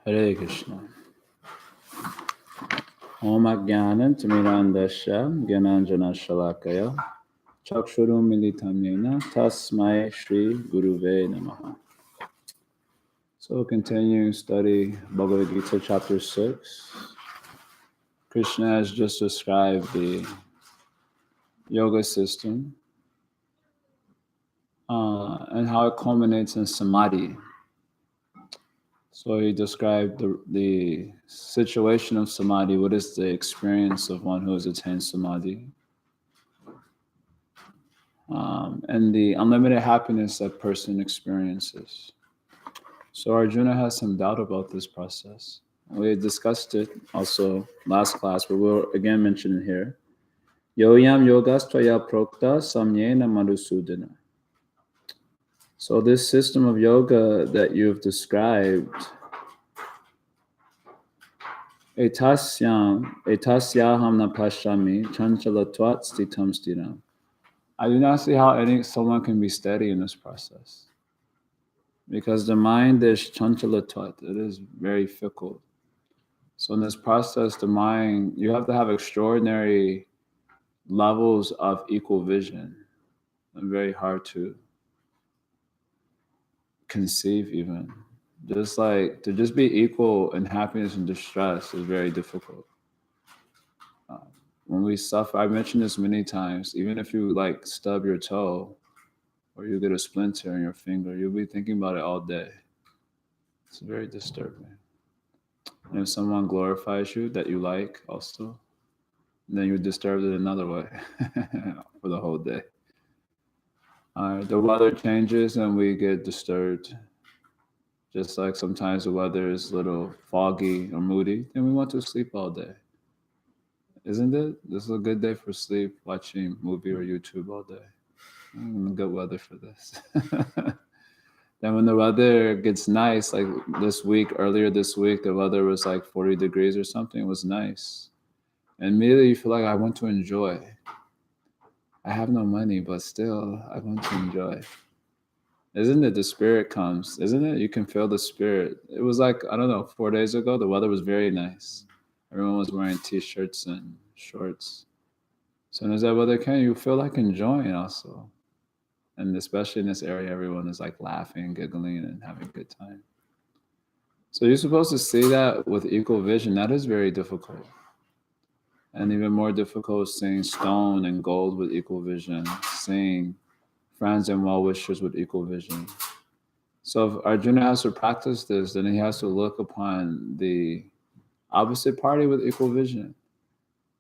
Hare Krishna. Om Ajnanam Timirandasya Gyananjana Shalakaya Chakshurum Militam Yena Tasmai Shri Guruve Namaha. So continuing study Bhagavad-Gita chapter 6. Krishna has just described the yoga system and how it culminates in samadhi. So he described the situation of samadhi. What is the experience of one who has attained samadhi? And the unlimited happiness that person experiences. So Arjuna has some doubt about this process. We discussed it also last class, but we'll again mention it here. Yoyam yogas tvaya prokta samyena madhusudana. So this system of yoga that you've described, etasyam etasyaham na pashyami chanchalatvat stitam stiram. I do not see how someone can be steady in this process. Because the mind is chanchalatvat, it is very fickle. So in this process, the mind, you have to have extraordinary levels of equal vision. And very hard to conceive even. Just like to just be equal in happiness and distress is very difficult. When we suffer, I mentioned this many times, even if you like stub your toe or you get a splinter in your finger, you'll be thinking about it all day. It's very disturbing. And if someone glorifies you that you like also, then you're disturbed in another way for the whole day. The weather changes and we get disturbed. Just like sometimes the weather is a little foggy or moody, then we want to sleep all day. Isn't it? This is a good day for sleep, watching movie or YouTube all day. Good weather for this. Then when the weather gets nice, like earlier this week, the weather was like 40 degrees or something. It was nice. And immediately you feel like I want to enjoy. I have no money, but still I want to enjoy. Isn't it? The spirit comes, isn't it? You can feel the spirit. It was like, I don't know, 4 days ago, the weather was very nice. Everyone was wearing t-shirts and shorts. As soon as that weather came, you feel like enjoying also. And especially in this area, everyone is like laughing, giggling, and having a good time. So you're supposed to see that with equal vision. That is very difficult. And even more difficult is seeing stone and gold with equal vision, seeing friends and well-wishers with equal vision. So if Arjuna has to practice this, then he has to look upon the opposite party with equal vision.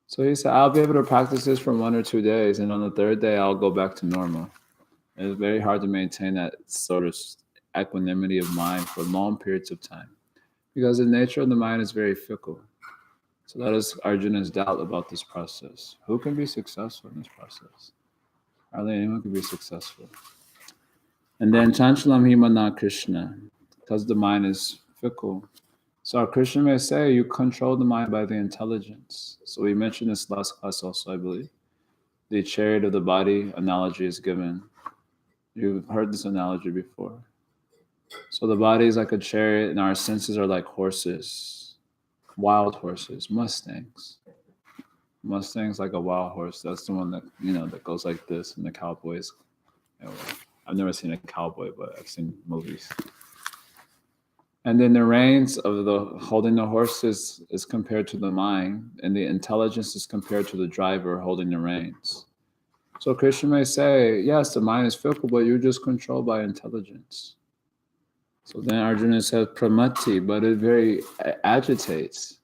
So he said, I'll be able to practice this for 1 or 2 days, and on the third day, I'll go back to normal. It's very hard to maintain that sort of equanimity of mind for long periods of time because the nature of the mind is very fickle. So that is Arjuna's doubt about this process. Who can be successful in this process? Hardly anyone can be successful. And then Chanchalam Himana Krishna, because the mind is fickle. So Krishna may say you control the mind by the intelligence. So we mentioned this last class also, I believe. The chariot of the body analogy is given. You've heard this analogy before. So the body is like a chariot and our senses are like horses, wild horses, Mustangs. Mustang's like a wild horse. That's the one that, that goes like this, and the cowboys. I've never seen a cowboy, but I've seen movies. And then the reins of holding the horses is compared to the mind, and the intelligence is compared to the driver holding the reins. So Krishna may say, yes, the mind is fickle, but you're just controlled by intelligence. So then Arjuna says pramati, but it very agitates.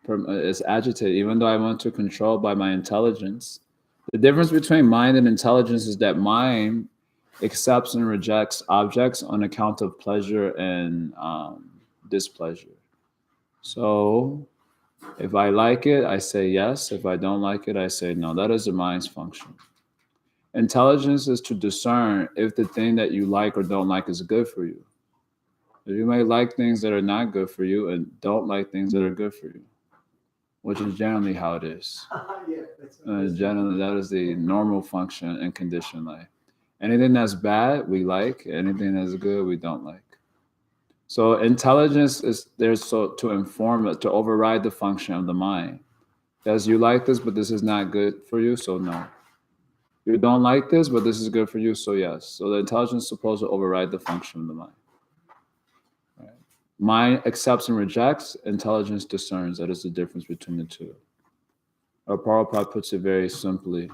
It's agitated, even though I want to control by my intelligence. The difference between mind and intelligence is that mind accepts and rejects objects on account of pleasure and displeasure. So if I like it, I say yes. If I don't like it, I say no. That is the mind's function. Intelligence is to discern if the thing that you like or don't like is good for you. You may like things that are not good for you and don't like things that are good for you, which is generally how it is. Generally, that is the normal function in conditioned life. Anything that's bad, we like. Anything that's good, we don't like. So intelligence is there so to inform it, to override the function of the mind. As you like this, but this is not good for you, so no. You don't like this, but this is good for you, so yes. So the intelligence is supposed to override the function of the mind. Right? Mind accepts and rejects, intelligence discerns. That is the difference between the two. Or Prabhupada puts it very simply.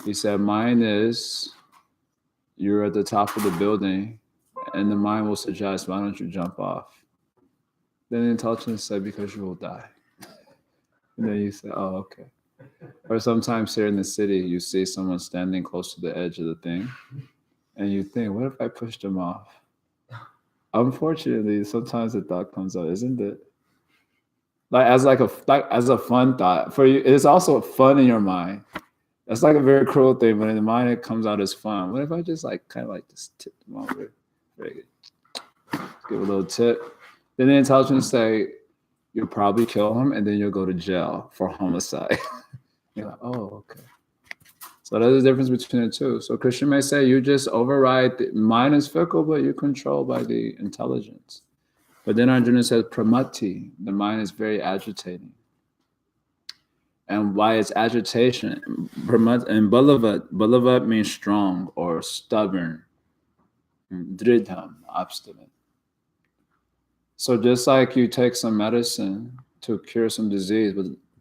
He said, mind is, you're at the top of the building, and the mind will suggest, why don't you jump off? Then the intelligence said, because you will die. And then you say, oh, okay. Or sometimes here in the city, you see someone standing close to the edge of the thing, and you think, what if I pushed them off? Unfortunately, sometimes the thought comes out, isn't it? Like as a fun thought for you, it's also fun in your mind. That's like a very cruel thing, but in the mind it comes out as fun. What if I just like kind of like just tip them over, give a little tip? Then the intelligence say, you'll probably kill him, and then you'll go to jail for homicide. You're like, oh, okay. So there's a difference between the two. So Krishna may say, you just override. The mind is fickle, but you're controlled by the intelligence. But then Arjuna says, pramati, the mind is very agitating. And why it's agitation, and balavat means strong or stubborn, dridham, obstinate. So just like you take some medicine to cure some disease,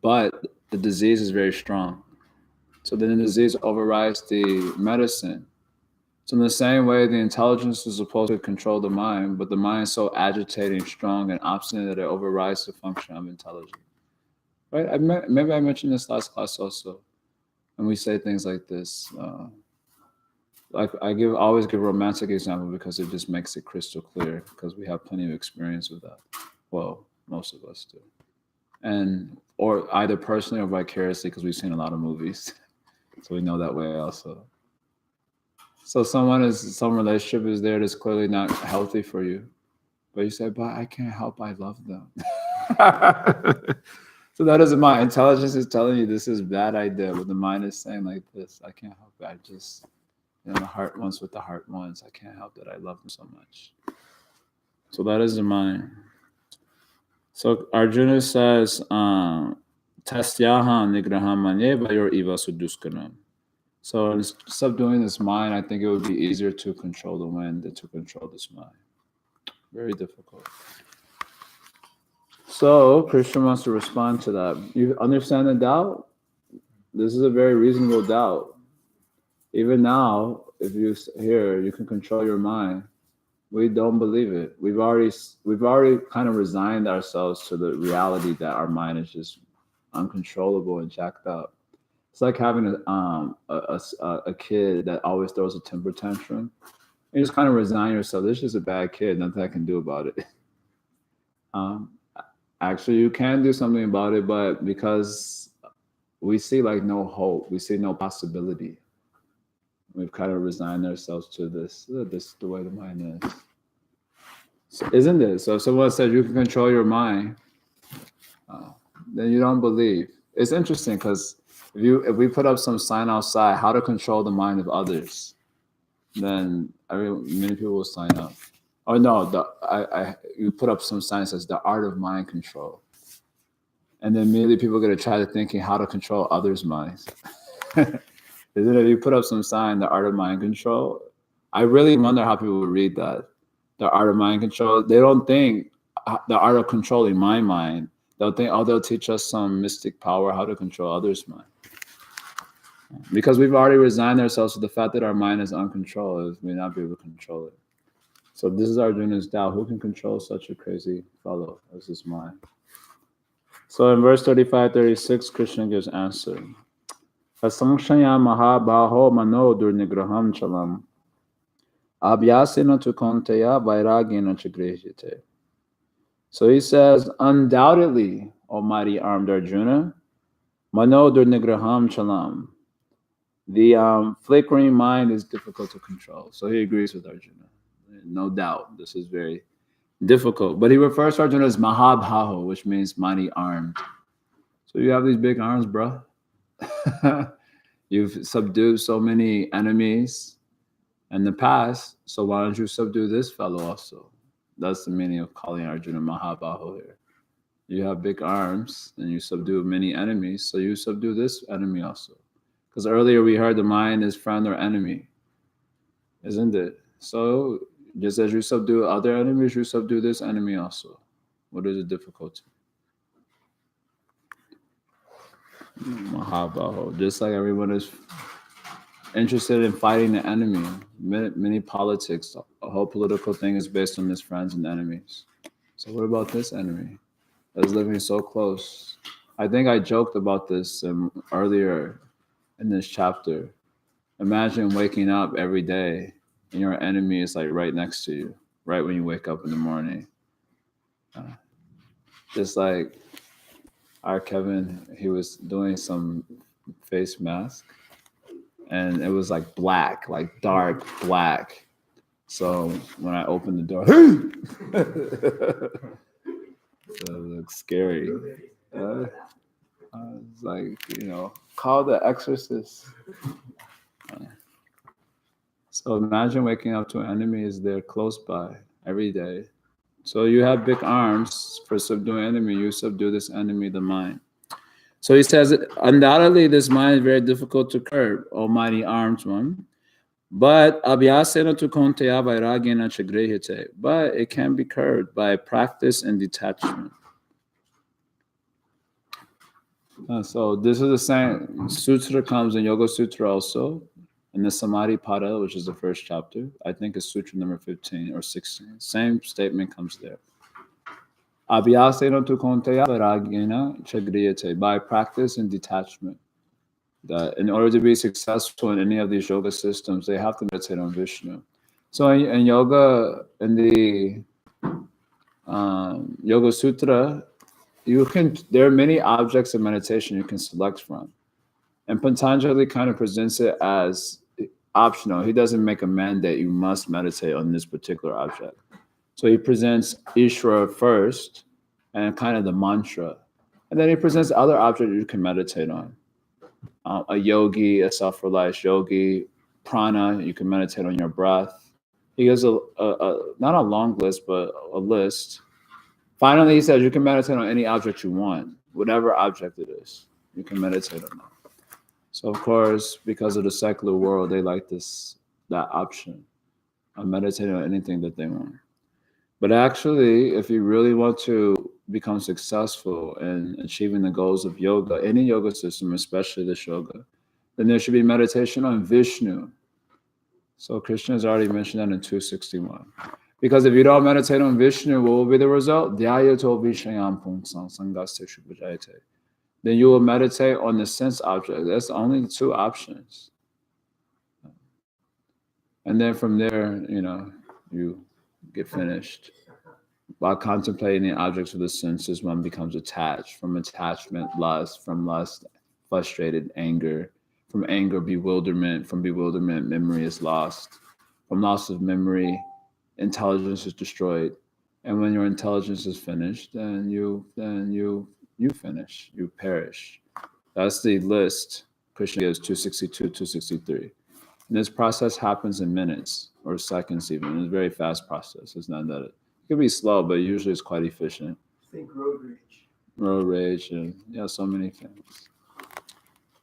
but the disease is very strong. So then the disease overrides the medicine. So in the same way, the intelligence is supposed to control the mind, but the mind is so agitating, strong, and obstinate that it overrides the function of intelligence. Right? Maybe I mentioned this last class also, and we say things like this. Like I always give a romantic example because it just makes it crystal clear because we have plenty of experience with that. Well, most of us do, or either personally or vicariously because we've seen a lot of movies, so we know that way also. So some relationship is there that's clearly not healthy for you, but you say, "But I can't help. I love them." So that is my intelligence is telling you this is a bad idea, but the mind is saying like this, I can't help it. I just, the heart wants what the heart wants. I can't help that I love them so much. So that is the mind. So Arjuna says, Tasyaha nigraham manye vayor iva suduskanam. So instead of doing this mind, I think it would be easier to control the wind than to control this mind. Very difficult. So Krishna wants to respond to that. You understand the doubt? This is a very reasonable doubt. Even now, if you hear you can control your mind, we don't believe it. We've already kind of resigned ourselves to the reality that our mind is just uncontrollable and jacked up. It's like having a kid that always throws a temper tantrum. You just kind of resign yourself. This is just a bad kid. Nothing I can do about it. Actually, you can do something about it, but because we see like no hope, we see no possibility. We've kind of resigned ourselves to this. This is the way the mind is. So, isn't it? So if someone says you can control your mind, then you don't believe. It's interesting because if we put up some sign outside, how to control the mind of others, then many people will sign up. Oh no, you put up some sign that says the art of mind control. And then immediately people are going to try to thinking how to control others' minds. Isn't it? If you put up some sign, the art of mind control, I really wonder how people would read that. The art of mind control. They don't think the art of controlling my mind. They'll think, oh, they'll teach us some mystic power how to control others' mind. Because we've already resigned ourselves to the fact that our mind is uncontrolled, we may not be able to control it. So this is Arjuna's doubt. Who can control such a crazy fellow as his mind? So in verse 35-36, Krishna gives answer. Asamshaya mahabaho mano durnigraham chalam abhyasena tu konteya vairagena chagrihite. So he says, undoubtedly, Almighty armed Arjuna, mano durnigraham chalam. The flickering mind is difficult to control. So he agrees with Arjuna. No doubt, this is very difficult. But he refers to Arjuna as Mahabhaho, which means mighty armed. So you have these big arms, bro. You've subdued so many enemies in the past. So why don't you subdue this fellow also? That's the meaning of calling Arjuna Mahabaho here. You have big arms and you subdue many enemies, so you subdue this enemy also. Because earlier we heard the mind is friend or enemy, isn't it? So just as you subdue other enemies, you subdue this enemy also. What is the difficulty? Mahabaho. Just like everyone is interested in fighting the enemy. Many politics, the whole political thing is based on this friends and enemies. So what about this enemy that's living so close? I think I joked about this earlier in this chapter. Imagine waking up every day and your enemy is like right next to you, right when you wake up in the morning. Just like our Kevin, he was doing some face mask and it was like black, like dark black. So when I opened the door, so it looks scary. It's like, call the exorcist. So imagine waking up to an enemy is there close by every day. So you have big arms for subduing enemy. You subdue this enemy, the mind. So he says, undoubtedly, this mind is very difficult to curb, almighty arms one. But abhyasena tu konteya vairagena chagrehite. But it can be curbed by practice and detachment. So this is the same sutra comes in Yoga Sutra also, in the Samadhi Pada, which is the first chapter. I think it's sutra number 15 or 16. Same statement comes there. Abhyasena tu konteya vairagena chagrehite. By practice and detachment. That in order to be successful in any of these yoga systems, they have to meditate on Vishnu. So in yoga, in the Yoga Sutra, there are many objects of meditation you can select from. And Patanjali kind of presents it as optional. He doesn't make a mandate, you must meditate on this particular object. So he presents Ishvara first and kind of the mantra. And then he presents other objects you can meditate on. A yogi, a self-realized yogi, prana, you can meditate on your breath. He gives not a long list, but a list. Finally, he says you can meditate on any object you want, whatever object it is, you can meditate on that. So of course, because of the secular world, they like that option of meditating on anything that they want. But actually, if you really want to become successful in achieving the goals of yoga, any yoga system, especially this yoga, then there should be meditation on Vishnu. So Krishna has already mentioned that in 261. Because if you don't meditate on Vishnu, what will be the result? Dhyayato vishayam punsam sangaseshu bhajayate. Then you will meditate on the sense object. That's only the two options. And then from there, you get finished. While contemplating the objects of the senses, one becomes attached. From attachment, lust. From lust, frustrated, anger. From anger, bewilderment. From bewilderment, memory is lost. From loss of memory, intelligence is destroyed. And when your intelligence is finished, then you finish. You perish. That's the list Krishna gives, 262, 263. And this process happens in minutes or seconds even. It's a very fast process. It's not that it could be slow, but usually it's quite efficient. Think road rage. Road rage and so many things.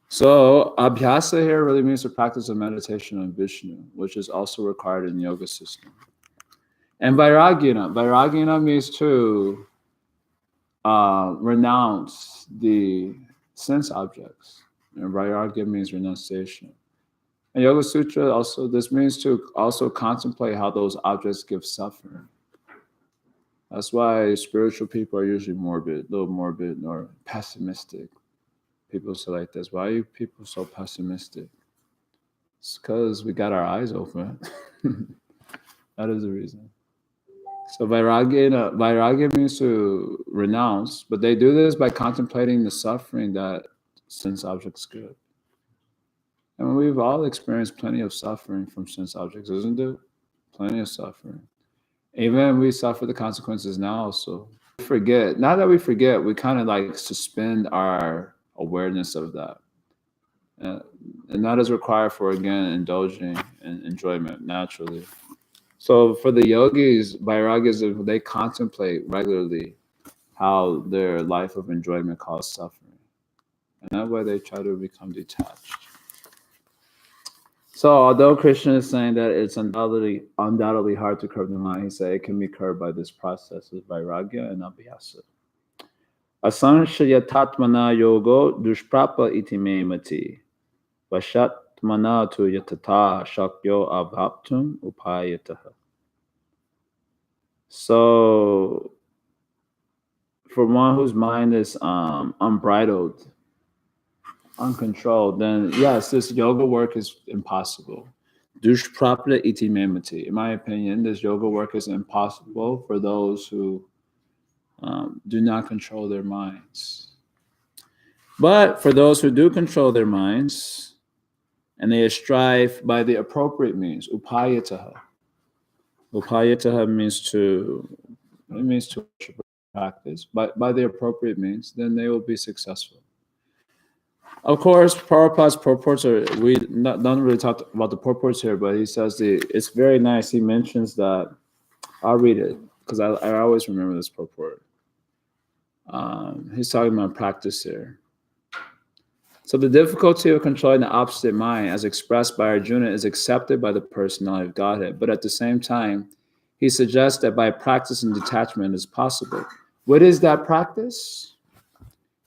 So abhyasa here really means the practice of meditation on Vishnu, which is also required in the yoga system. And vairagena. Vairagena means to renounce the sense objects. And vairagya means renunciation. And Yoga Sutra also, this means to also contemplate how those objects give suffering. That's why spiritual people are usually morbid, a little morbid or pessimistic. People say like this, why are you people so pessimistic? It's because we got our eyes open. That is the reason. So vairagya means to renounce, but they do this by contemplating the suffering that sense objects give. And we've all experienced plenty of suffering from sense objects, isn't it? Plenty of suffering. Even we suffer the consequences now, so we forget. Not that we forget, we kind of like suspend our awareness of that. And that is required for, again, indulging in enjoyment naturally. So for the yogis, vairagya, they contemplate regularly how their life of enjoyment caused suffering. And that way they try to become detached. So although Krishna is saying that it's undoubtedly hard to curb the mind, he said it can be curbed by this process of vairagya and abhyasa. Asanshyatatmana yogo dushprapa iti me mati. Vashatmana tu yatata shakyo abhaptum upayataha. So for one whose mind is unbridled, uncontrolled, then yes, this yoga work is impossible. Dushprapta iti memati. In my opinion, this yoga work is impossible for those who do not control their minds. But for those who do control their minds, and they strive by the appropriate means, upayataha. Upayataha means to practice, but by the appropriate means, then they will be successful. Of course, Prabhupada's purports we don't really talk about the purports here, but he says it's very nice. He mentions that, I'll read it, because I always remember this purport. He's talking about practice here. So the difficulty of controlling the opposite mind, as expressed by Arjuna, is accepted by the personality of Godhead. But at the same time, he suggests that by practice and detachment is possible. What is that practice?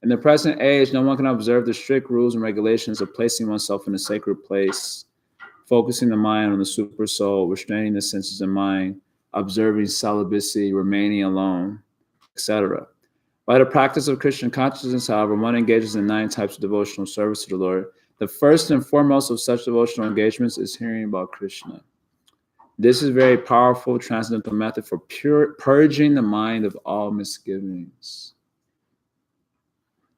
In the present age, no one can observe the strict rules and regulations of placing oneself in a sacred place, focusing the mind on the super soul, restraining the senses and mind, observing celibacy, remaining alone, etc. By the practice of Christian consciousness, however, one engages in 9 types of devotional service to the Lord. The first and foremost of such devotional engagements is hearing about Krishna. This is a very powerful transcendental method for purging the mind of all misgivings.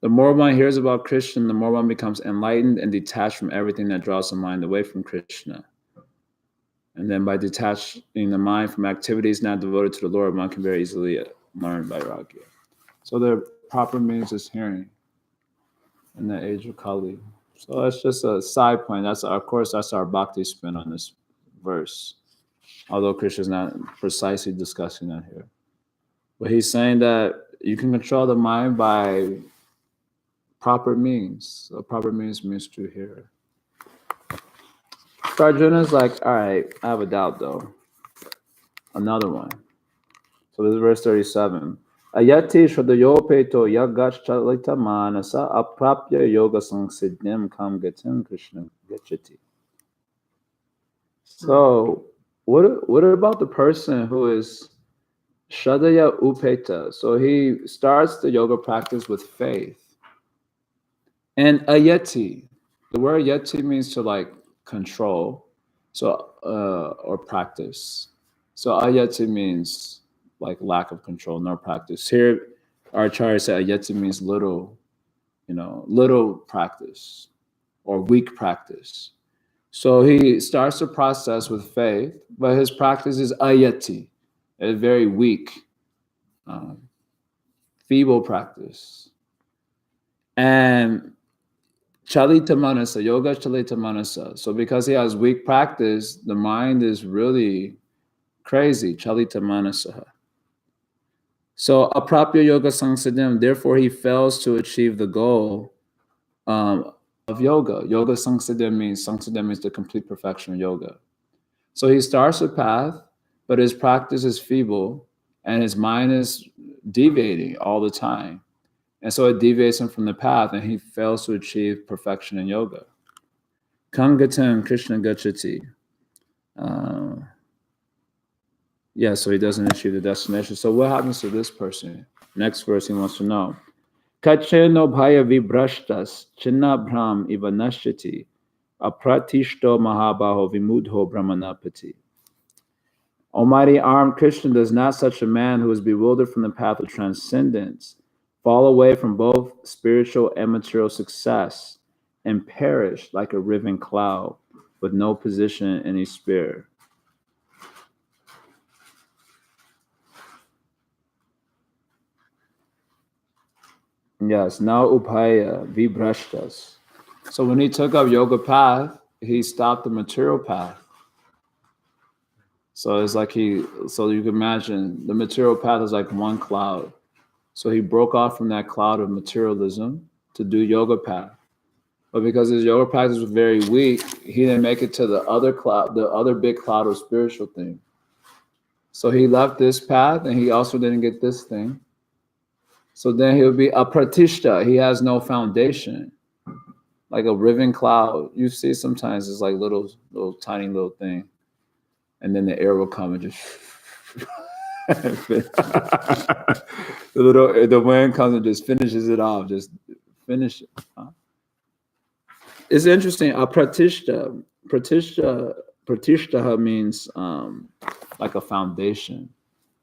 The more one hears about Krishna, the more one becomes enlightened and detached from everything that draws the mind away from Krishna. And then by detaching the mind from activities not devoted to the Lord, one can very easily learn vairagya. So the proper means is hearing in the age of Kali. So that's just a side point. That's our bhakti spin on this verse. Although Krishna is not precisely discussing that here. But he's saying that you can control the mind by proper means. So proper means to hear. So Arjuna's like, all right, I have a doubt though. Another one. So this is verse 37. Ayati shadayopeto yagachalita manasa aprapya yoga sangsiddhim kam gatim Krishna gachati. So what about the person who is shadaya upeta? So he starts the yoga practice with faith. And ayati, the word yati means to like control, so or practice. So ayati means like lack of control, no practice. Here, our Acharya said ayati means little, little practice or weak practice. So he starts the process with faith, but his practice is ayati, a very weak, feeble practice. And Chalita Manasa, Yoga Chalita Manasa. So because he has weak practice, the mind is really crazy. Chalita Manasa. So Aprapya Yoga Sangsiddhim, therefore he fails to achieve the goal of yoga. Yoga Sangsiddhim means the complete perfection of yoga. So he starts a path, but his practice is feeble and his mind is deviating all the time. And so it deviates him from the path and he fails to achieve perfection in yoga. Kangatam Krishna Gachati. So he doesn't achieve the destination. So what happens to this person? Next verse he wants to know. Kacheno bhaya vibrashtas chinna bhram iva nashati apratishto mahabaho vimudho brahmanapati. Almighty armed Krishna, does not such a man who is bewildered from the path of transcendence fall away from both spiritual and material success and perish like a riven cloud with no position in any sphere? Yes, now upaya vibrashtas. So when he took up yoga path, he stopped the material path. So it's like so you can imagine the material path is like one cloud. So he broke off from that cloud of materialism to do yoga path. But because his yoga practice was very weak, he didn't make it to the other cloud, the other big cloud of spiritual thing. So he left this path and he also didn't get this thing. So then he'll be a pratishta. He has no foundation. Like a riven cloud. You see sometimes it's like little tiny little thing. And then the air will come and just the wind comes and just finishes it off. Just finish it. Huh? It's interesting. A pratishta means like a foundation.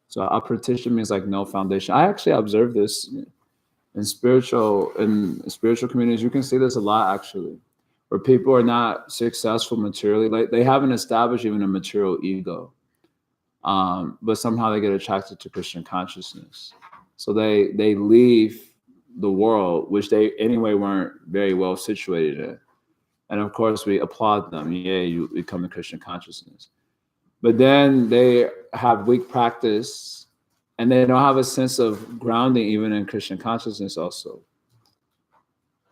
So a pratishta means like no foundation. I actually observed this in spiritual communities. You can see this a lot actually, where people are not successful materially. Like they haven't established even a material ego, but somehow they get attracted to Krishna consciousness. So they leave the world, which they anyway weren't very well situated in. And of course, we applaud them. Yeah, you become the Krishna consciousness. But then they have weak practice and they don't have a sense of grounding even in Krishna consciousness also.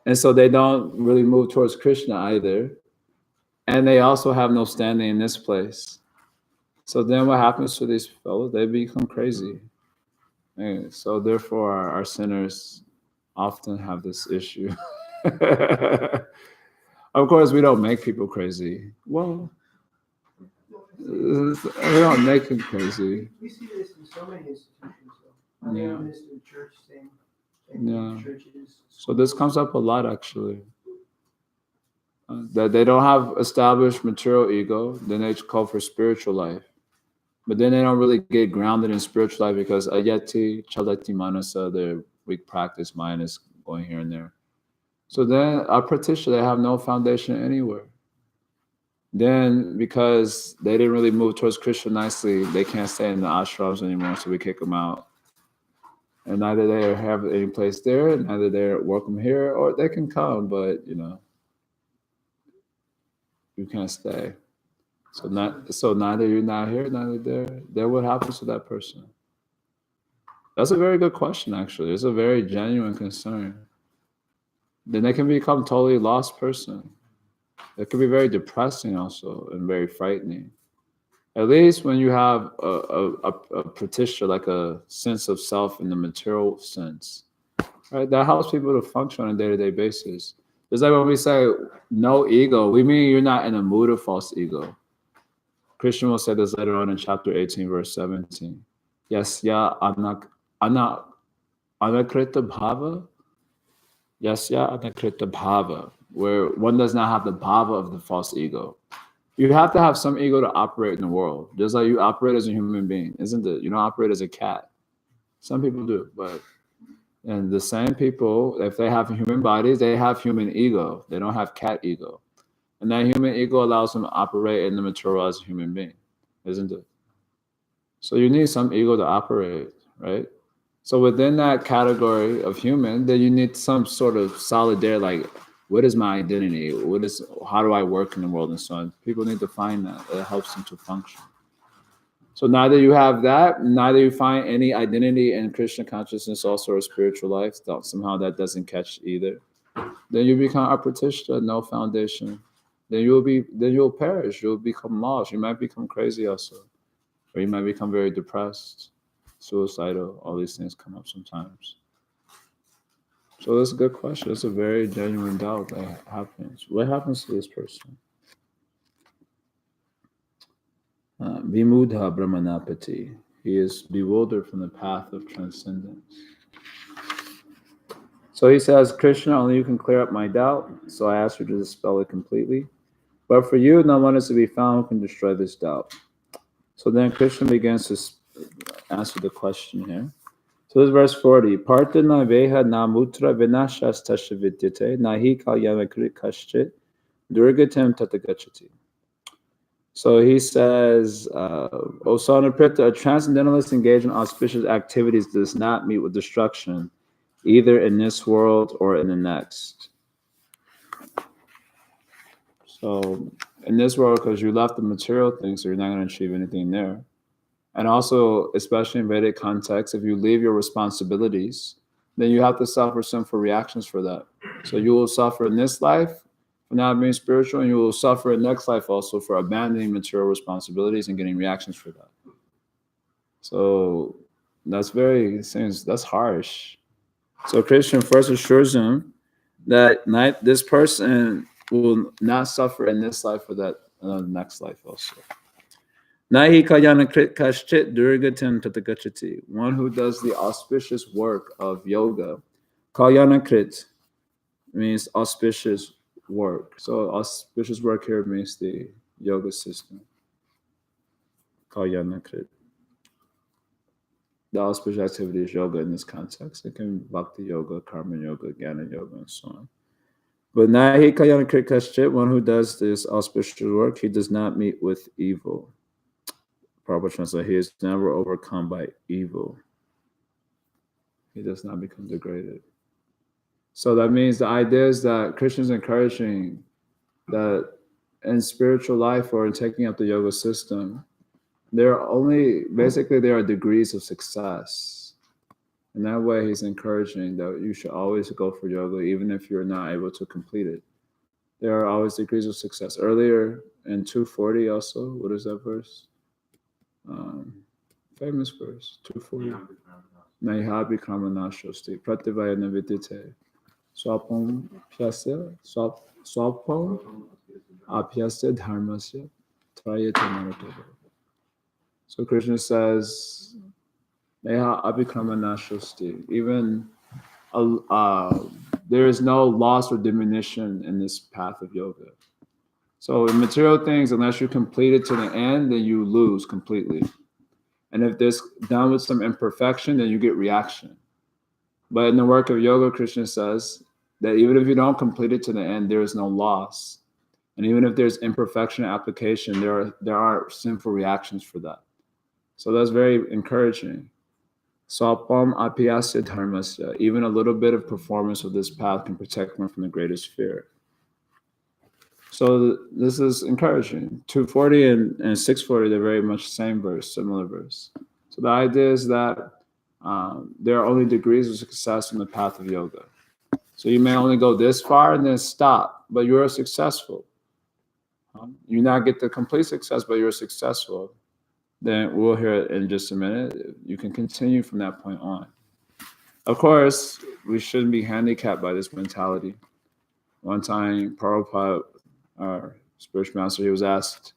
And so they don't really move towards Krishna either. And they also have no standing in this place. So then what happens to these fellows? They become crazy. And so therefore, our sinners often have this issue. Of course, we don't make people crazy. Well, we don't make them crazy. We see this in so many institutions, though. Yeah. Even this in the church, same Yeah. churches. So this comes up a lot, actually. That they don't have established material ego, then they call for spiritual life. But then they don't really get grounded in spiritual life because ayati, chalati manasa, their weak practice mind is going here and there. So then our pratisha, they have no foundation anywhere. Then because they didn't really move towards Krishna nicely, they can't stay in the ashrams anymore, so we kick them out. And neither they have any place there, neither they're welcome here, or they can come, but you can't stay. So neither you're not here, neither there. Then what happens to that person? That's a very good question, actually. It's a very genuine concern. Then they can become totally lost person. It can be very depressing also and very frightening. At least when you have a pratisha, like a sense of self in the material sense, right? That helps people to function on a day-to-day basis. It's like when we say no ego, we mean you're not in a mood of false ego. Krishna will say this later on in chapter 18, verse 17. Yasya anakrita bhava. Yasya anakrita bhava, where one does not have the bhava of the false ego. You have to have some ego to operate in the world, just like you operate as a human being, isn't it? You don't operate as a cat. Some people do, and the same people, if they have human bodies, they have human ego. They don't have cat ego. And that human ego allows them to operate in the material as a human being, isn't it? So you need some ego to operate, right? So within that category of human, then you need some sort of solidarity, like what is my identity? How do I work in the world and so on? People need to find that. It helps them to function. So neither you have that, neither you find any identity in Krishna consciousness also or spiritual life. Somehow that doesn't catch either. Then you become apratishta, no foundation. Then you'll perish. You'll become lost. You might become crazy also. Or you might become very depressed, suicidal. All these things come up sometimes. So that's a good question. It's a very genuine doubt that happens. What happens to this person? Vimudha Brahmanapati. He is bewildered from the path of transcendence. So he says, Krishna, only you can clear up my doubt. So I ask you to dispel it completely. But for you, no one is to be found who can destroy this doubt. So then Krishna begins to answer the question here. So this is verse 40. Partana veha namutra vinashas tasha vidyate nahi kalyamakrit kashchit durgatam tatagachati. So he says, O son of Pritha, a transcendentalist engaged in auspicious activities does not meet with destruction, either in this world or in the next. So in this world because you left the material things, so you're not going to achieve anything there. And also, especially in Vedic context, if you leave your responsibilities, then you have to suffer sinful reactions for that. So you will suffer in this life for not being spiritual, and you will suffer in next life also for abandoning material responsibilities and getting reactions for that. So that's that's harsh. So Krishna first assures him that this person will not suffer in this life for that next life also. Nahi kalyana krit kashchit durgatim tatagachati. One who does the auspicious work of yoga. Kalyana krit means auspicious work. So auspicious work here means the yoga system. Kalyana krit. The auspicious activity is yoga in this context. It can be bhakti yoga, karma yoga, jnana yoga, and so on. But nahi kalyana krit kashchit, one who does this auspicious work, he does not meet with evil. Prabhupada translates, he is never overcome by evil. He does not become degraded. So that means the idea is that Krishna is encouraging that in spiritual life or in taking up the yoga system, there are degrees of success. In that way, he's encouraging that you should always go for yoga, even if you're not able to complete it. There are always degrees of success. Earlier in 240 also, what is that verse? Famous verse, 240. Naihabi Kramanashosti, Prativayana Vidite, Swapam Pyasya, Swapam Apyasya Dharmasya, Trayate Maratava. So Krishna says, Neha Abhikramanashosti, even there is no loss or diminution in this path of yoga. So in material things, unless you complete it to the end, then you lose completely. And if there's done with some imperfection, then you get reaction. But in the work of yoga, Krishna says that even if you don't complete it to the end, there is no loss. And even if there's imperfection application, there are sinful reactions for that. So that's very encouraging. Swapam apiyasya dharmasya. Even a little bit of performance of this path can protect one from the greatest fear. So this is encouraging. 240 and 640, they're very much the same verse, similar verse. So the idea is that there are only degrees of success in the path of yoga. So you may only go this far and then stop, but you're successful. You not get the complete success, but you're successful. Then we'll hear it in just a minute. You can continue from that point on. Of course, we shouldn't be handicapped by this mentality. One time, Prabhupada, our spiritual master, he was asked,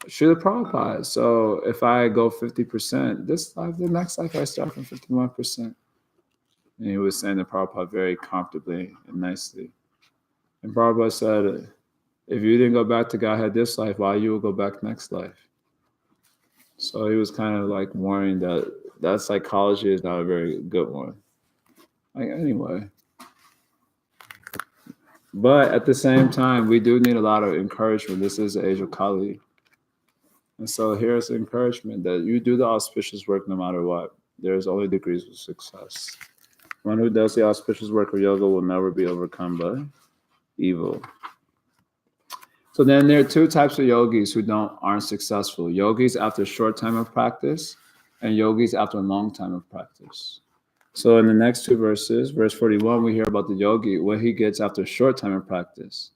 Srila Prabhupada, so if I go 50%, this life, the next life I start from 51%. And he was saying to Prabhupada very comfortably and nicely. And Prabhupada said, if you didn't go back to Godhead this life, why you will go back next life? So he was kind of like warning that psychology is not a very good one. Like, anyway. But at the same time, we do need a lot of encouragement. This is the age of Kali. And so here's the encouragement that you do the auspicious work no matter what. There's only degrees of success. One who does the auspicious work of yoga will never be overcome by evil. So then there are two types of yogis who aren't successful. Yogis after a short time of practice and yogis after a long time of practice. So in the next two verses, verse 41, we hear about the yogi, what he gets after a short time of practice.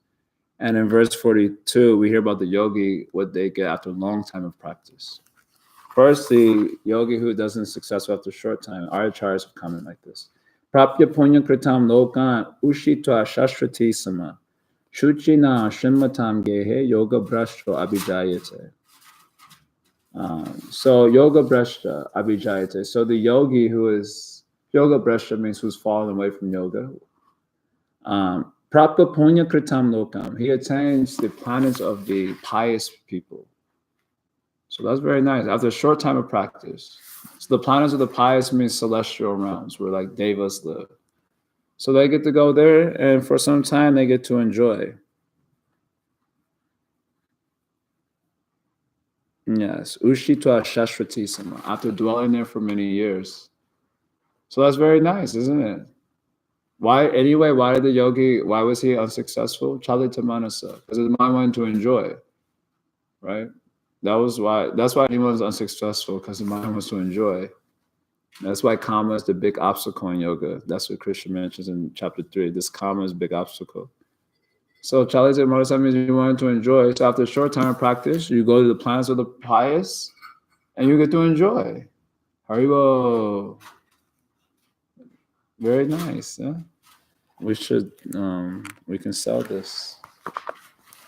And in verse 42, we hear about the yogi, what they get after a long time of practice. First, the yogi who doesn't successful after a short time, our acharyas have comment like this. Prapya punya kritam lokan ushitva shashrati sama. Shuchina shrimatam gehe yoga brashto abhijayate. So yoga brashta abhijayate. So the yogi who is, yoga brashta means who's fallen away from yoga. Prapya punya kritam lokam. He attains the planets of the pious people. So that's very nice. After a short time of practice. So the planets of the pious means celestial realms where like devas live. So they get to go there and for some time they get to enjoy. Yes. Ushitva shashrati sama. After dwelling there for many years. So that's very nice, isn't it? Why anyway? Why did the yogi? Why was he unsuccessful? Chalita manasa, because his mind wanted to enjoy, right? That was why. That's why he was unsuccessful, because his mind wants to enjoy. That's why karma is the big obstacle in yoga. That's what Krishna mentions in chapter 3. This karma is a big obstacle. So Chalita manasa means you wanted to enjoy. So after a short time of practice, you go to the plans of the pious, and you get to enjoy. Haribo. Very nice. Yeah? We should we can sell this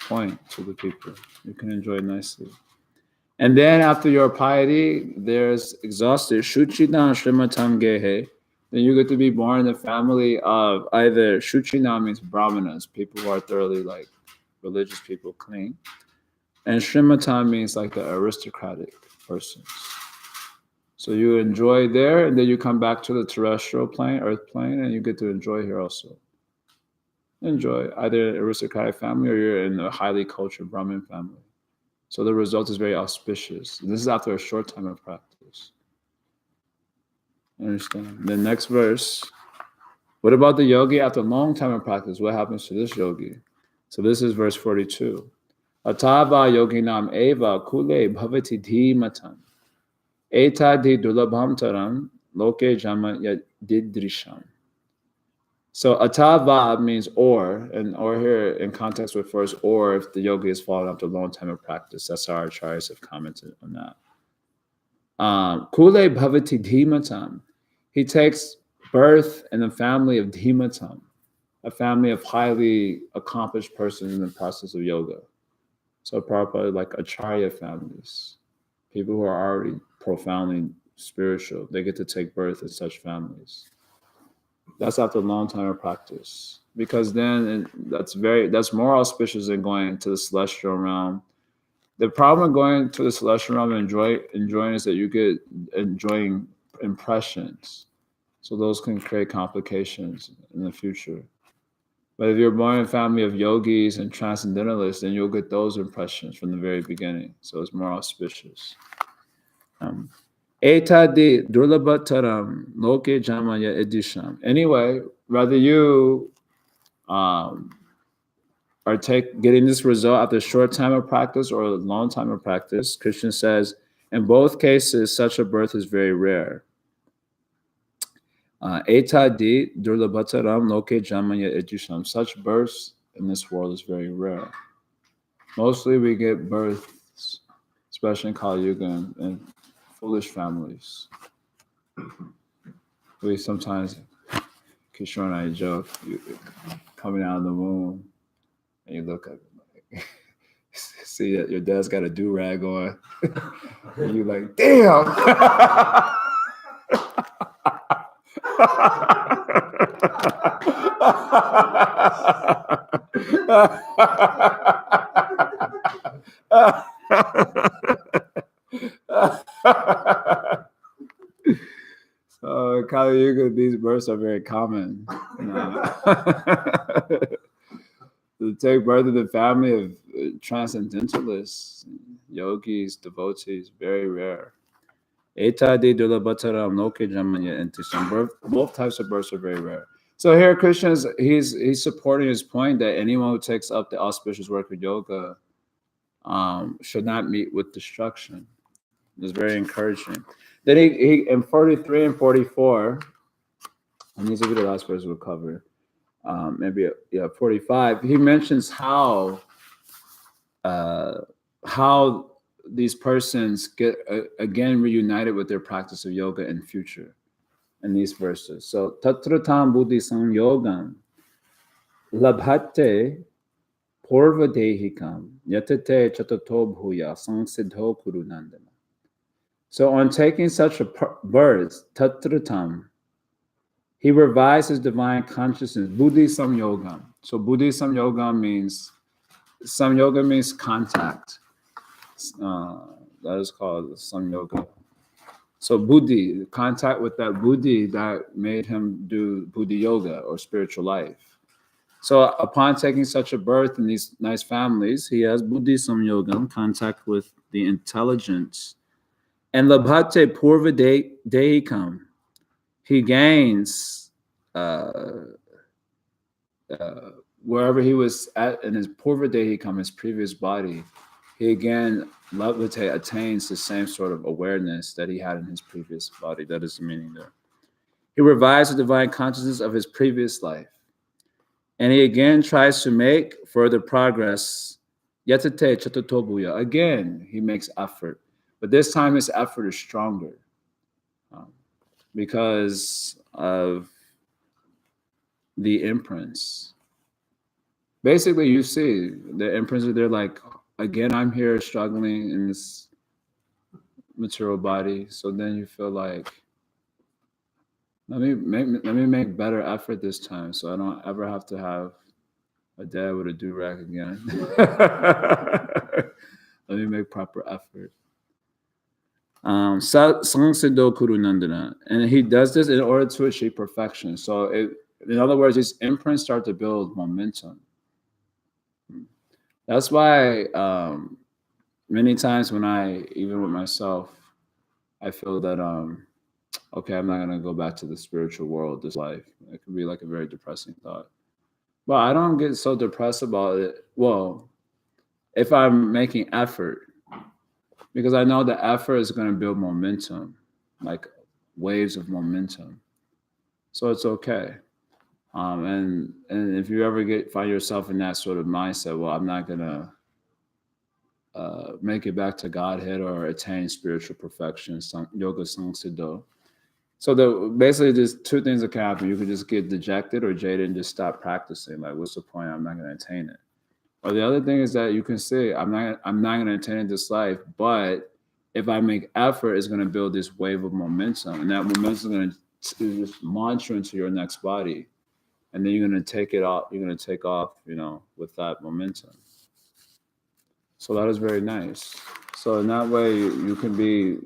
point to the people. You can enjoy it nicely. And then after your piety, there's exhausted. Shuchidan Shrimatam Gehe. Then you get to be born in the family of either Shuchina means brahmanas, people who are thoroughly like religious people, clean. And Shrimatam means like the aristocratic persons. So you enjoy there, and then you come back to the terrestrial plane, earth plane, and you get to enjoy here also. Enjoy either an aristocratic family or you're in a highly cultured Brahmin family. So the result is very auspicious. And this is after a short time of practice. Understand? The next verse. What about the yogi after a long time of practice? What happens to this yogi? So this is verse 42. Atava yoginam eva kule bhavati dhimatam. Eta di dulabham taram loke jama yadidrisham. So atava means or, and or here in context refers or if the yogi has fallen after a long time of practice. That's how our acharyas have commented on that. Kule bhavati dhimatam. He takes birth in a family of dhimatam, a family of highly accomplished persons in the process of yoga. So probably like acharya families, people who are already profoundly spiritual. They get to take birth in such families. That's after a long time of practice, because then that's more auspicious than going to the celestial realm. The problem of going to the celestial realm and enjoying is that you get enjoying impressions, so those can create complications in the future. But if you're born in a family of yogis and transcendentalists, then you'll get those impressions from the very beginning. So it's more auspicious. Etadi durlabhataram loke jamaya edisham. Anyway, whether you are getting this result after a short time of practice or a long time of practice, Krishna says, in both cases, such a birth is very rare. Etadi durlabhataram loke jamaya edisham. Such births in this world is very rare. Mostly we get births, especially in Kali Yuga, in foolish families. We sometimes, Kishore and I joke, you coming out of the womb, and you look up, like, see that your dad's got a do-rag on, and you like, damn! So Kali Yuga, these births are very common. To take birth in the family of transcendentalists, yogis, devotees, very rare. Both types of births are very rare. So here Krishna he's supporting his point that anyone who takes up the auspicious work of yoga should not meet with destruction. It's very encouraging. Then he in 43 and 44, and these will be the last verses we'll cover. Maybe 45. He mentions how these persons get again reunited with their practice of yoga in future in these verses. So tatratam buddhi samyogam labhate purva dehikam yatate chatato bhuya samsiddho kurunandana. So on taking such a birth, tatratam, he revives his divine consciousness, buddhi samyogam. So buddhi samyogam means contact. That is called samyoga. So buddhi, contact with that buddhi that made him do buddhi yoga or spiritual life. So upon taking such a birth in these nice families, he has buddhi samyogam, contact with the intelligence. And labhate purva dehikam, he gains wherever he was at in his Purva Dehikam, his previous body, he again attains the same sort of awareness that he had in his previous body. That is the meaning there. He revives the divine consciousness of his previous life. And he again tries to make further progress. Yatate chatutobuya. Again, he makes effort. But this time his effort is stronger because of the imprints. Basically, you see the imprints are there like, again, I'm here struggling in this material body. So then you feel like, let me make better effort this time so I don't ever have to have a dad with a do-rag again. Let me make proper effort. And he does this in order to achieve perfection. So in other words, his imprints start to build momentum. That's why many times when even with myself, I feel that, okay, I'm not going to go back to the spiritual world this life. It could be like a very depressing thought. But I don't get so depressed about it. Well, if I'm making effort, because I know the effort is going to build momentum, like waves of momentum. So it's okay. And if you ever find yourself in that sort of mindset, well, I'm not going to make it back to Godhead or attain spiritual perfection, yoga samsiddho. So basically there's two things that can happen. You could just get dejected or jaded and just stop practicing. Like, what's the point? I'm not going to attain it. Or the other thing is that you can say, I'm not going to attain this life, but if I make effort, it's going to build this wave of momentum. And that momentum is going to just launch you into your next body. And then you're going to take it off. You're going to take off, with that momentum. So that is very nice. So in that way, you can be,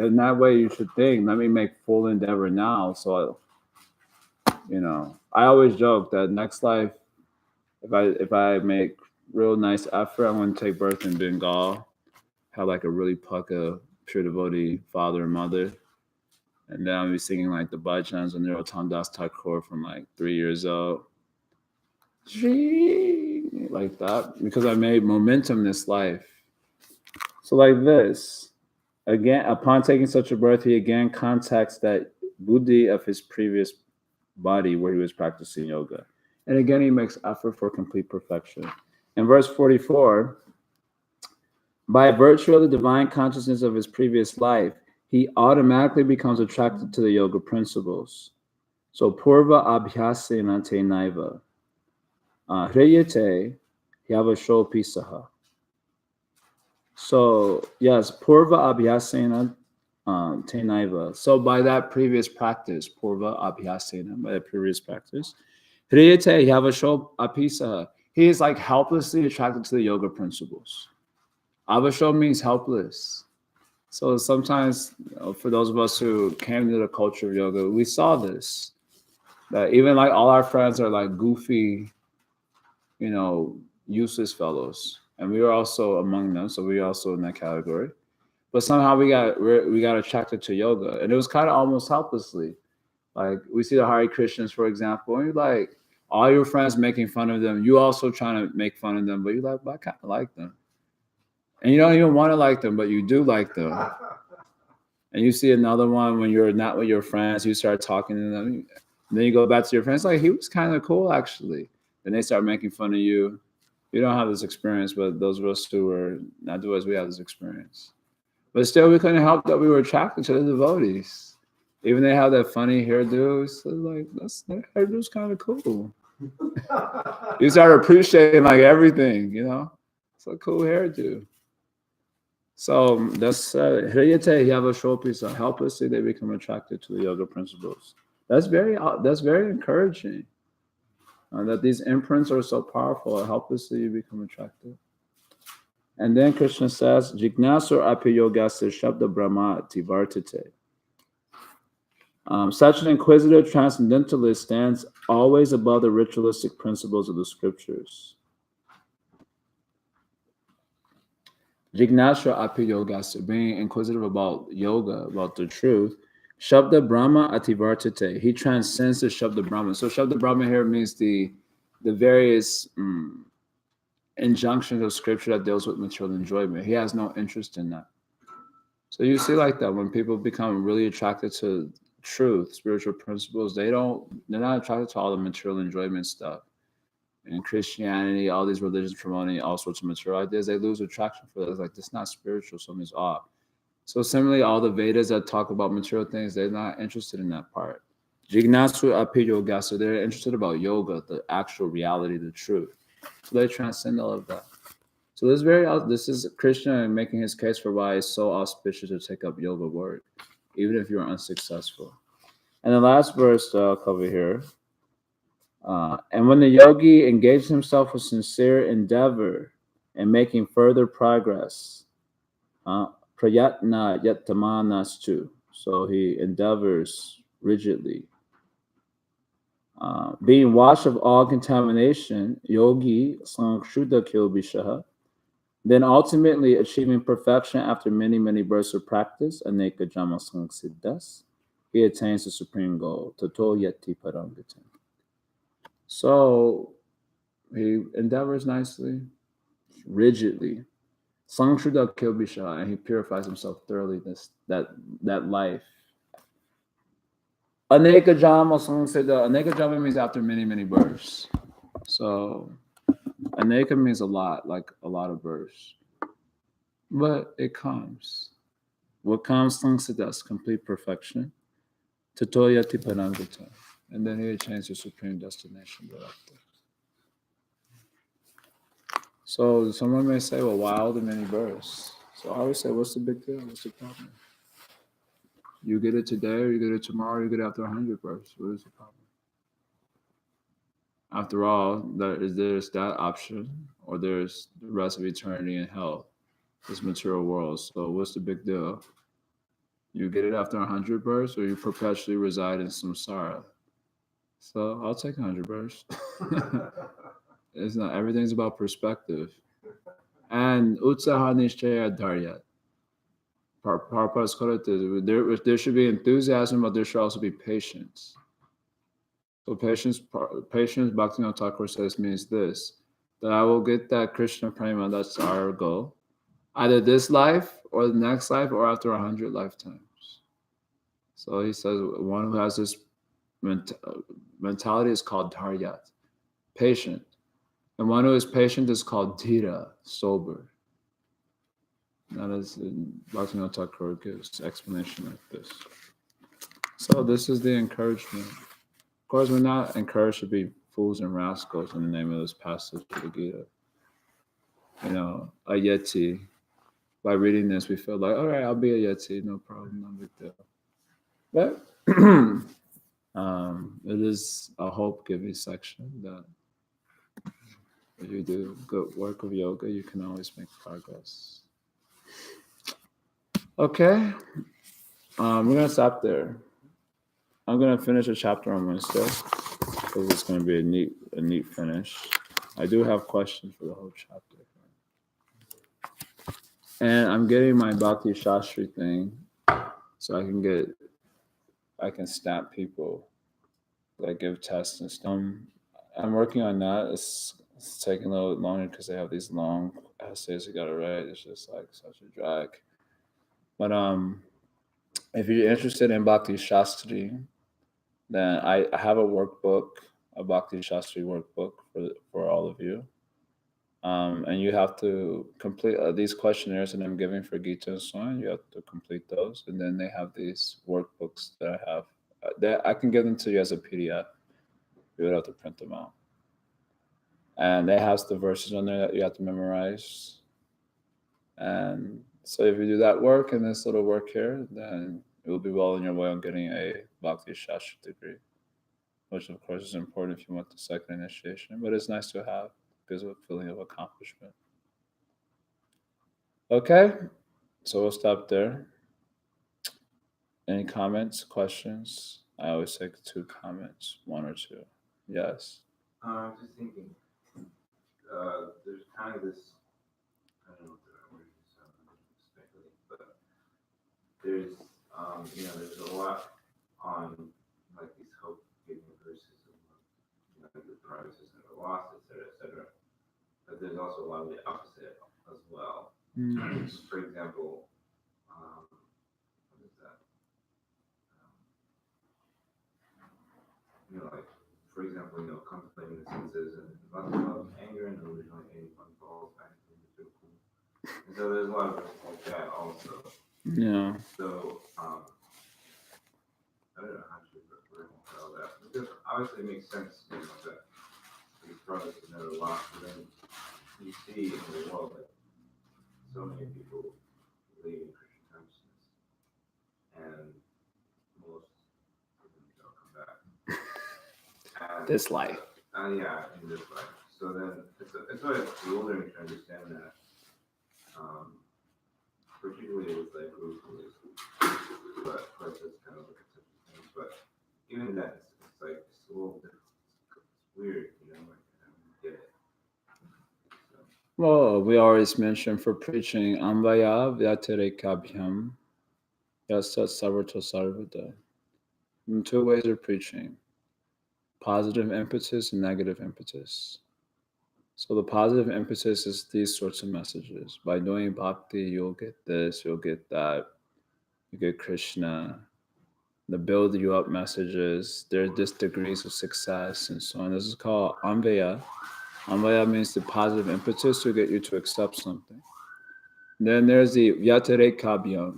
in that way you should think, let me make full endeavor now. So, I always joke that next life, if I make real nice effort, I'm going to take birth in Bengal, have like a really pucka, pure devotee father and mother. And then I'll be singing like the bhajans and Nirottam Das Thakur from like 3 years old. Like that, because I made momentum this life. So like this, again, upon taking such a birth, he again contacts that buddhi of his previous body where he was practicing yoga. And again, he makes effort for complete perfection. In verse 44, by virtue of the divine consciousness of his previous life, he automatically becomes attracted to the yoga principles. So purva abhyasena te naiva. Hriyate yavashopi saha. So yes, purva abhyasena te naiva. So by that previous practice, purva abhyasena, by the previous practice, hriyate yavashopi saha. He is like helplessly attracted to the yoga principles. Avasho means helpless. So sometimes, for those of us who came to the culture of yoga, we saw this. That even like all our friends are like goofy, useless fellows. And we were also among them, so we were also in that category. But somehow we got attracted to yoga. And it was kind of almost helplessly. Like we see the Hare Krishnas, for example, and you're like, all your friends making fun of them, you also trying to make fun of them, but you're like, but I kind of like them. And you don't even want to like them, but you do like them. And you see another one when you're not with your friends, you start talking to them. And then you go back to your friends, like, he was kind of cool, actually. Then they start making fun of you. You don't have this experience, but those of us who are not doers, we have this experience. But still, we couldn't help that we were attracted to the devotees. Even they have that funny hairdo. So like, that hairdo's kind of cool. You start appreciating like everything, It's a cool hairdo. So that's Hriyate Yavashopi, so helplessly they become attracted to the yoga principles. That's very encouraging. That these imprints are so powerful, helplessly you become attracted. And then Krishna says, Jignasur api yogasa shabda brahma tivartate. Such an inquisitive transcendentalist stands always above the ritualistic principles of the scriptures. Jignasra api yogasa, being inquisitive about yoga, about the truth. Shabda Brahma ativartate. He transcends the Shabda Brahma. So Shabda Brahma here means the the various injunctions of scripture that deals with material enjoyment. He has no interest in that. So you see like that when people become really attracted to truth, spiritual principles, they're not attracted to all the material enjoyment stuff. In Christianity, all these religions promoting all sorts of material ideas, they lose attraction for that. It's like, this is not spiritual, something's off. So similarly, all the Vedas that talk about material things, they're not interested in that part. Jignasu api yoga, so they're interested about yoga, the actual reality, the truth. So they transcend all of that. So this is Krishna making his case for why it's so auspicious to take up yoga work, even if you're unsuccessful. And the last verse I'll cover here. And when the yogi engages himself with sincere endeavor in making further progress, prayatna yatamanastu, so he endeavors rigidly. Being washed of all contamination, yogi sangshuddha kilbishaha, then ultimately achieving perfection after many, many births of practice, aneka jama siddhas, he attains the supreme goal, tato yati paramgatan. So he endeavors nicely, rigidly, sangshuddha kilbisha, and he purifies himself thoroughly. That life. Aneka jama siddha. Aneka jama means after many, many births. So aneka means a lot, like a lot of births. But it comes. What comes Siddhas, complete perfection. Tatoyati Parangata. And then he attains the supreme destination thereafter. So someone may say, well, why all the many births? So I always say, what's the big deal? What's the problem? You get it today, or you get it tomorrow, or you get it after 100 births. What is the problem? After all, there's that option, or there's the rest of eternity in hell, this material world. So what's the big deal? You get it after 100 births, or you perpetually reside in samsara. So I'll take 100 births. It's not, everything's about perspective. And utsaha nishchaya dharyat. Prabhupada's quote is there should be enthusiasm, but there should also be patience. So patience, Bhaktivinoda Thakur says, means this, that I will get that Krishna prema, that's our goal, either this life or the next life or after 100 lifetimes. So he says one who has this mentality is called dharyat, patient. And one who is patient is called dhira, sober. That is, Bhaktivinoda Thakur gives explanation like this. So this is the encouragement. Of course, we're not encouraged to be fools and rascals in the name of this passage of the Gita. You know, a yeti. By reading this, we feel like, all right, I'll be a yeti, no problem, no big deal. But it is a hope-giving section that if you do good work of yoga, you can always make progress. Okay, we're gonna stop there. I'm gonna finish a chapter on Wednesday because it's gonna be a neat finish. I do have questions for the whole chapter, and I'm getting my Bhakti Shastri thing, so I can stamp people that give tests and stuff. I'm working on that. It's taking a little longer because they have these long essays you gotta write. It's just like such a drag. But if you're interested in Bhakti Shastri, then I have a workbook, a Bhakti Shastri workbook for all of you. And you have to complete these questionnaires that I'm giving for Gita and so on. You have to complete those, and then they have these workbooks that I have. That I can give them to you as a PDF. You would have to print them out, and they have the verses on there that you have to memorize. And so if you do that work and this little work here, then you will be well on your way on getting a Bhakti Shastri degree, which of course is important if you want the second initiation, but it's nice to have, gives a feeling of accomplishment. Okay, so we'll stop there. Any comments, questions? I always take 2 comments, 1 or 2. Yes. I'm just thinking, there's kind of this, I don't know what the right word is, speculating, but there's, there's a lot on like these hope-giving verses of like the prizes and the also a lot of the opposite as well. Mm. For example, what is that? Like, for example, contemplating the senses and lots of anger and originally anyone falls back into the cool. And so there's a lot of like that also. Yeah. So, I don't know how to reconcile that. Because obviously it makes sense, that these products know a lot, but then you see in the world that so many people believe in Christian consciousness, and most of them don't come back. And, This life. Yeah, in this life. So then it's always bewildering to understand that, particularly with like group beliefs. But of course, it's kind of like a such thing. But even that, it's like it's a little bit weird, like I don't get it. So. Well, we always mentioned for preaching, Ambaya Vyatirikabhyam Yasat Sarvata Sarvata. 2 ways of preaching: positive impetus and negative impetus. So the positive impetus is these sorts of messages. By doing bhakti, you'll get this, you'll get that, you get Krishna. The build you up messages, there's this degrees of success and so on. This is called Anvaya. Anvaya means the positive impetus to get you to accept something. Then there's the Vyatireka.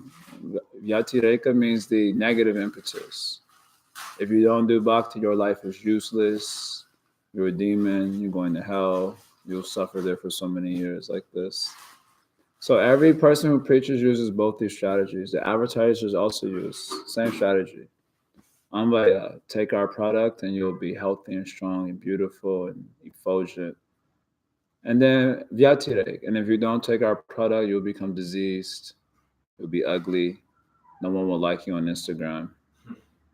Vyatireka means the negative impetus. If you don't do bhakti, your life is useless. You're a demon. You're going to hell. You'll suffer there for so many years like this. So every person who preaches uses both these strategies. The advertisers also use same strategy. Ambaya, take our product and you'll be healthy and strong and beautiful and effulgent. And then Vyatirek. And if you don't take our product, you'll become diseased. You'll be ugly. No one will like you on Instagram.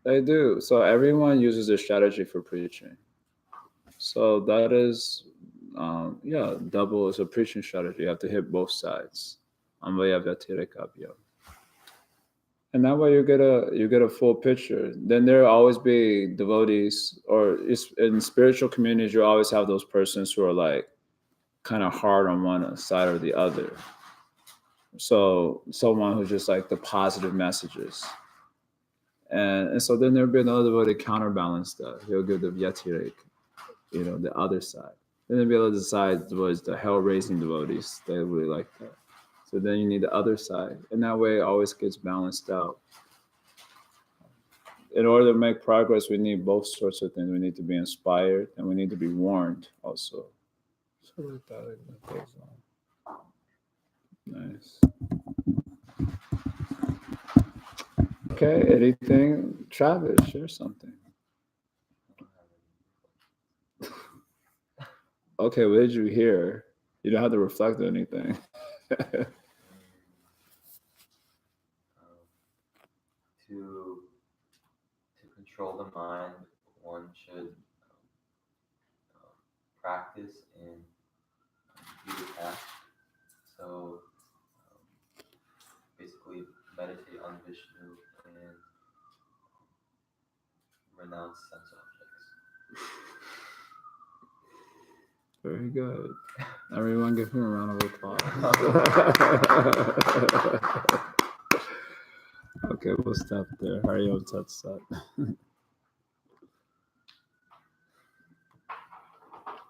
They do. So everyone uses this strategy for preaching. So that is, double. It's a preaching strategy. You have to hit both sides. Ambaya Vyatirek. And that way you get a full picture. Then there will always be devotees, or in spiritual communities, you always have those persons who are like kind of hard on one side or the other. So someone who's just like the positive messages. And so then there'll be another devotee counterbalance that. He'll give the Vyatirek, the other side. Then there'll be other side was the hell-raising devotees. They really like that. So then you need the other side. And that way it always gets balanced out. In order to make progress, we need both sorts of things. We need to be inspired and we need to be warned also. So like that goes on. Nice. Okay, anything? Travis, share something. Okay, what did you hear? You don't have to reflect on anything. To control the mind, one should practice and be detached. So basically meditate on Vishnu and renounce sense objects. Very good. Everyone give him a round of applause. Okay, we'll stop there. Hari Om Tat Sat.